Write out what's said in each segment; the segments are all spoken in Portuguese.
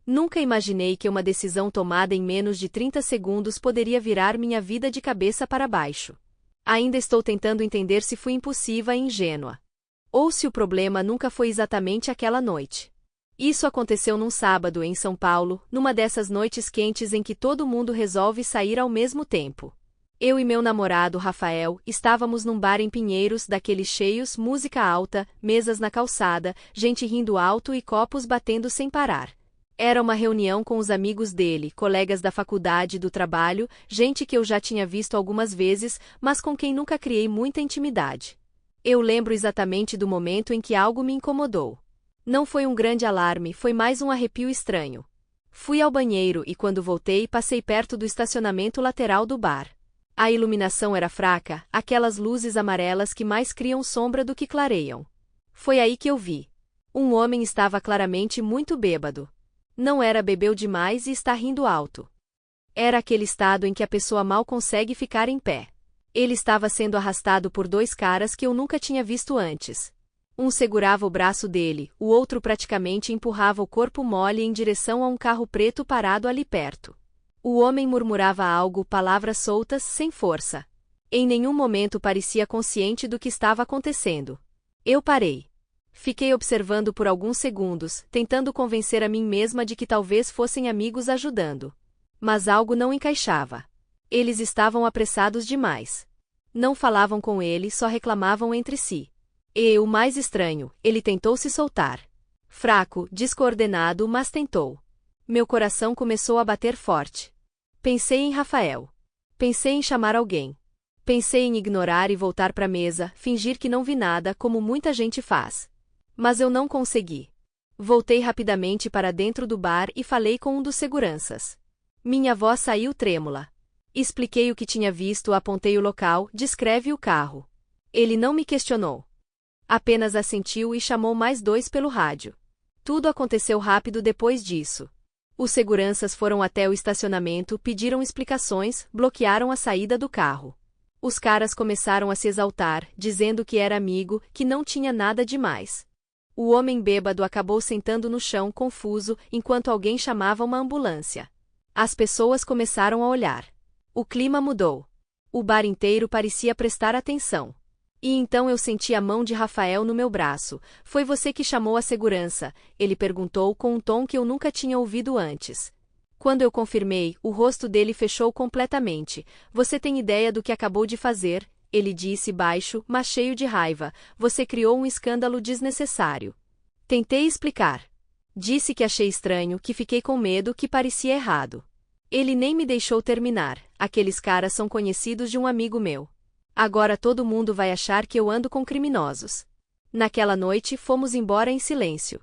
Nunca imaginei que uma decisão tomada em menos de 30 segundos poderia virar minha vida de cabeça para baixo. Ainda estou tentando entender se fui impulsiva e ingênua. Ou se o problema nunca foi exatamente aquela noite. Isso aconteceu num sábado em São Paulo, numa dessas noites quentes em que todo mundo resolve sair ao mesmo tempo. Eu e meu namorado Rafael estávamos num bar em Pinheiros, daqueles cheios, música alta, mesas na calçada, gente rindo alto e copos batendo sem parar. Era uma reunião com os amigos dele, colegas da faculdade e do trabalho, gente que eu já tinha visto algumas vezes, mas com quem nunca criei muita intimidade. Eu lembro exatamente do momento em que algo me incomodou. Não foi um grande alarme, foi mais um arrepio estranho. Fui ao banheiro e quando voltei passei perto do estacionamento lateral do bar. A iluminação era fraca, aquelas luzes amarelas que mais criam sombra do que clareiam. Foi aí que eu vi. Um homem estava claramente muito bêbado. Não era bebeu demais e está rindo alto. Era aquele estado em que a pessoa mal consegue ficar em pé. Ele estava sendo arrastado por dois caras que eu nunca tinha visto antes. Um segurava o braço dele, o outro praticamente empurrava o corpo mole em direção a um carro preto parado ali perto. O homem murmurava algo, palavras soltas, sem força. Em nenhum momento parecia consciente do que estava acontecendo. Eu parei. Fiquei observando por alguns segundos, tentando convencer a mim mesma de que talvez fossem amigos ajudando. Mas algo não encaixava. Eles estavam apressados demais. Não falavam com ele, só reclamavam entre si. E, o mais estranho, ele tentou se soltar. Fraco, descoordenado, mas tentou. Meu coração começou a bater forte. Pensei em Rafael. Pensei em chamar alguém. Pensei em ignorar e voltar para a mesa, fingir que não vi nada, como muita gente faz. Mas eu não consegui. Voltei rapidamente para dentro do bar e falei com um dos seguranças. Minha voz saiu trêmula. Expliquei o que tinha visto, apontei o local, descreve o carro. Ele não me questionou. Apenas assentiu e chamou mais dois pelo rádio. Tudo aconteceu rápido depois disso. Os seguranças foram até o estacionamento, pediram explicações, bloquearam a saída do carro. Os caras começaram a se exaltar, dizendo que era amigo, que não tinha nada demais. O homem bêbado acabou sentando no chão, confuso, enquanto alguém chamava uma ambulância. As pessoas começaram a olhar. O clima mudou. O bar inteiro parecia prestar atenção. E então eu senti a mão de Rafael no meu braço. Foi você que chamou a segurança? Ele perguntou com um tom que eu nunca tinha ouvido antes. Quando eu confirmei, o rosto dele fechou completamente. Você tem ideia do que acabou de fazer? Ele disse baixo, mas cheio de raiva. Você criou um escândalo desnecessário. Tentei explicar. Disse que achei estranho, que fiquei com medo, que parecia errado. Ele nem me deixou terminar. Aqueles caras são conhecidos de um amigo meu. Agora todo mundo vai achar que eu ando com criminosos. Naquela noite fomos embora em silêncio.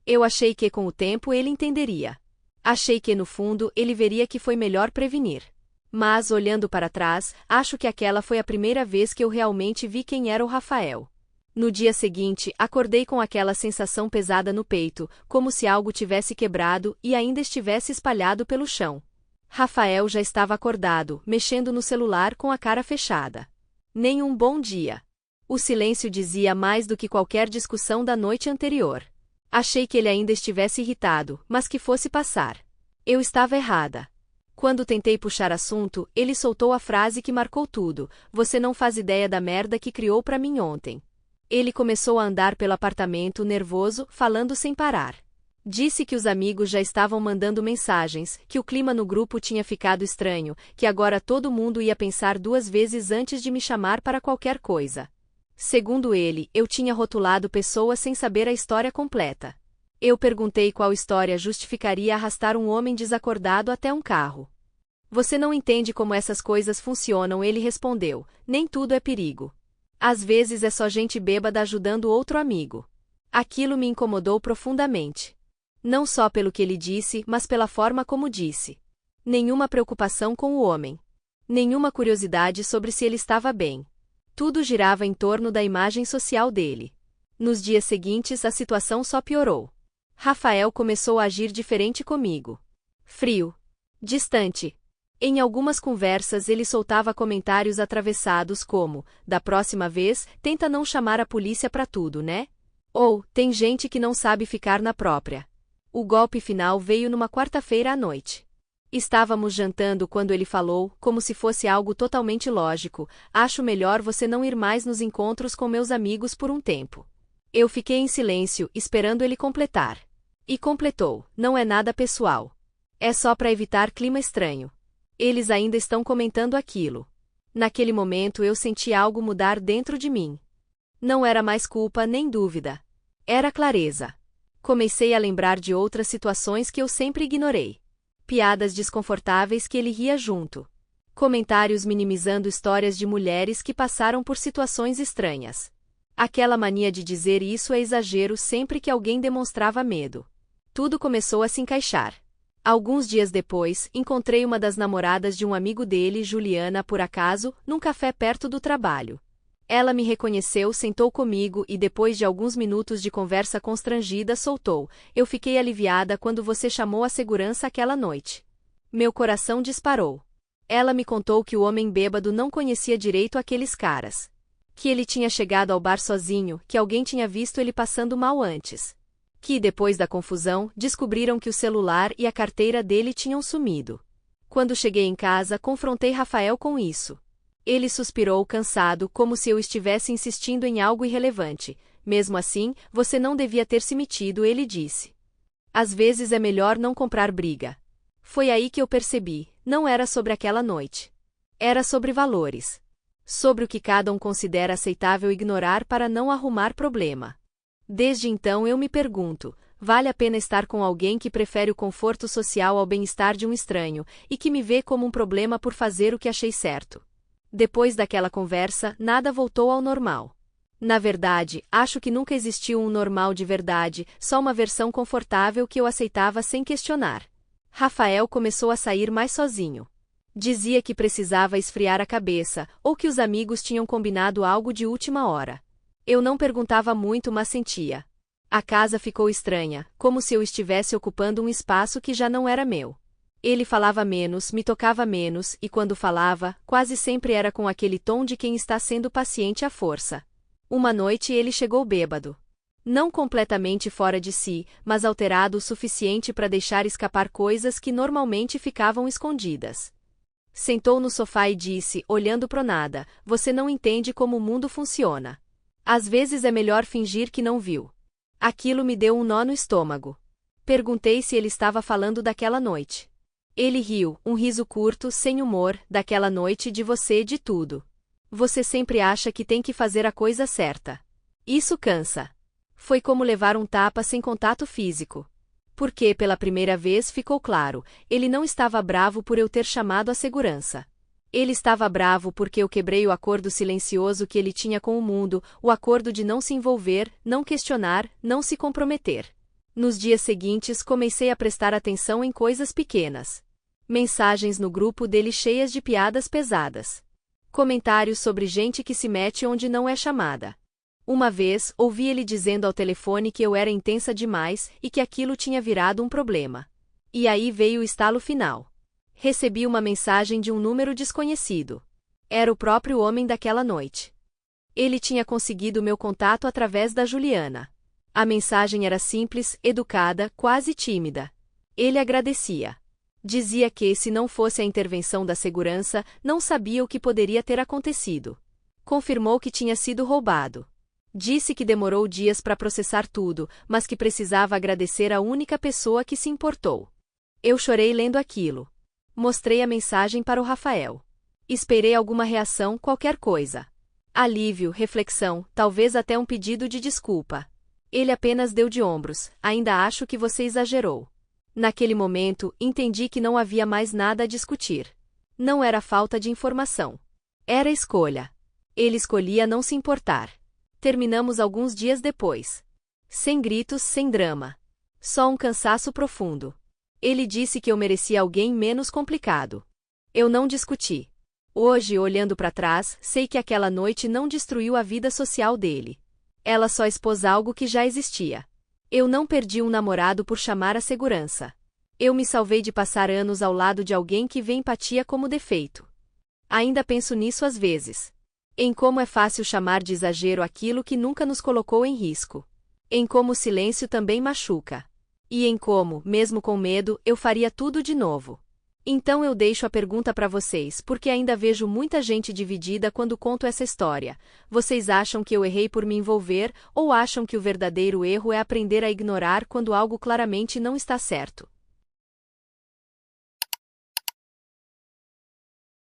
Eu achei que com o tempo ele entenderia. Achei que no fundo ele veria que foi melhor prevenir. Mas, olhando para trás, acho que aquela foi a primeira vez que eu realmente vi quem era o Rafael. No dia seguinte, acordei com aquela sensação pesada no peito, como se algo tivesse quebrado e ainda estivesse espalhado pelo chão. Rafael já estava acordado, mexendo no celular com a cara fechada. Nem um bom dia. O silêncio dizia mais do que qualquer discussão da noite anterior. Achei que ele ainda estivesse irritado, mas que fosse passar. Eu estava errada. Quando tentei puxar assunto, ele soltou a frase que marcou tudo: você não faz ideia da merda que criou pra mim ontem. Ele começou a andar pelo apartamento, nervoso, falando sem parar. Disse que os amigos já estavam mandando mensagens, que o clima no grupo tinha ficado estranho, que agora todo mundo ia pensar duas vezes antes de me chamar para qualquer coisa. Segundo ele, eu tinha rotulado pessoas sem saber a história completa. Eu perguntei qual história justificaria arrastar um homem desacordado até um carro. Você não entende como essas coisas funcionam, ele respondeu. Nem tudo é perigo. Às vezes é só gente bêbada ajudando outro amigo. Aquilo me incomodou profundamente. Não só pelo que ele disse, mas pela forma como disse. Nenhuma preocupação com o homem. Nenhuma curiosidade sobre se ele estava bem. Tudo girava em torno da imagem social dele. Nos dias seguintes a situação só piorou. Rafael começou a agir diferente comigo. Frio. Distante. Em algumas conversas ele soltava comentários atravessados como: da próxima vez, tenta não chamar a polícia pra tudo, né? Ou, tem gente que não sabe ficar na própria. O golpe final veio numa quarta-feira à noite. Estávamos jantando quando ele falou, como se fosse algo totalmente lógico: acho melhor você não ir mais nos encontros com meus amigos por um tempo. Eu fiquei em silêncio, esperando ele completar. E completou: não é nada pessoal. É só para evitar clima estranho. Eles ainda estão comentando aquilo. Naquele momento eu senti algo mudar dentro de mim. Não era mais culpa nem dúvida. Era clareza. Comecei a lembrar de outras situações que eu sempre ignorei. Piadas desconfortáveis que ele ria junto. Comentários minimizando histórias de mulheres que passaram por situações estranhas. Aquela mania de dizer isso é exagero sempre que alguém demonstrava medo. Tudo começou a se encaixar. Alguns dias depois, encontrei uma das namoradas de um amigo dele, Juliana, por acaso, num café perto do trabalho. Ela me reconheceu, sentou comigo e depois de alguns minutos de conversa constrangida soltou: eu fiquei aliviada quando você chamou a segurança aquela noite. Meu coração disparou. Ela me contou que o homem bêbado não conhecia direito aqueles caras. Que ele tinha chegado ao bar sozinho, que alguém tinha visto ele passando mal antes. Que depois da confusão, descobriram que o celular e a carteira dele tinham sumido. Quando cheguei em casa, confrontei Rafael com isso. Ele suspirou cansado, como se eu estivesse insistindo em algo irrelevante. Mesmo assim, você não devia ter se metido, ele disse. Às vezes é melhor não comprar briga. Foi aí que eu percebi, não era sobre aquela noite. Era sobre valores. Sobre o que cada um considera aceitável ignorar para não arrumar problema. Desde então eu me pergunto: vale a pena estar com alguém que prefere o conforto social ao bem-estar de um estranho, e que me vê como um problema por fazer o que achei certo? Depois daquela conversa, nada voltou ao normal. Na verdade, acho que nunca existiu um normal de verdade, só uma versão confortável que eu aceitava sem questionar. Rafael começou a sair mais sozinho. Dizia que precisava esfriar a cabeça, ou que os amigos tinham combinado algo de última hora. Eu não perguntava muito, mas sentia. A casa ficou estranha, como se eu estivesse ocupando um espaço que já não era meu. Ele falava menos, me tocava menos, e quando falava, quase sempre era com aquele tom de quem está sendo paciente à força. Uma noite ele chegou bêbado. Não completamente fora de si, mas alterado o suficiente para deixar escapar coisas que normalmente ficavam escondidas. Sentou no sofá e disse, olhando pro nada: você não entende como o mundo funciona. Às vezes é melhor fingir que não viu. Aquilo me deu um nó no estômago. Perguntei se ele estava falando daquela noite. Ele riu, um riso curto, sem humor: daquela noite, de você, de tudo. Você sempre acha que tem que fazer a coisa certa. Isso cansa. Foi como levar um tapa sem contato físico. Porque, pela primeira vez, ficou claro, ele não estava bravo por eu ter chamado a segurança. Ele estava bravo porque eu quebrei o acordo silencioso que ele tinha com o mundo, o acordo de não se envolver, não questionar, não se comprometer. Nos dias seguintes comecei a prestar atenção em coisas pequenas. Mensagens no grupo dele cheias de piadas pesadas. Comentários sobre gente que se mete onde não é chamada. Uma vez, ouvi ele dizendo ao telefone que eu era intensa demais e que aquilo tinha virado um problema. E aí veio o estalo final. Recebi uma mensagem de um número desconhecido. Era o próprio homem daquela noite. Ele tinha conseguido meu contato através da Juliana. A mensagem era simples, educada, quase tímida. Ele agradecia. Dizia que, se não fosse a intervenção da segurança, não sabia o que poderia ter acontecido. Confirmou que tinha sido roubado. Disse que demorou dias para processar tudo, mas que precisava agradecer a única pessoa que se importou. Eu chorei lendo aquilo. Mostrei a mensagem para o Rafael. Esperei alguma reação, qualquer coisa. Alívio, reflexão, talvez até um pedido de desculpa. Ele apenas deu de ombros: ainda acho que você exagerou. Naquele momento, entendi que não havia mais nada a discutir. Não era falta de informação. Era escolha. Ele escolhia não se importar. Terminamos alguns dias depois. Sem gritos, sem drama. Só um cansaço profundo. Ele disse que eu merecia alguém menos complicado. Eu não discuti. Hoje, olhando para trás, sei que aquela noite não destruiu a vida social dele. Ela só expôs algo que já existia. Eu não perdi um namorado por chamar a segurança. Eu me salvei de passar anos ao lado de alguém que vê empatia como defeito. Ainda penso nisso às vezes. Em como é fácil chamar de exagero aquilo que nunca nos colocou em risco. Em como o silêncio também machuca. E em como, mesmo com medo, eu faria tudo de novo. Então eu deixo a pergunta para vocês, porque ainda vejo muita gente dividida quando conto essa história. Vocês acham que eu errei por me envolver, ou acham que o verdadeiro erro é aprender a ignorar quando algo claramente não está certo?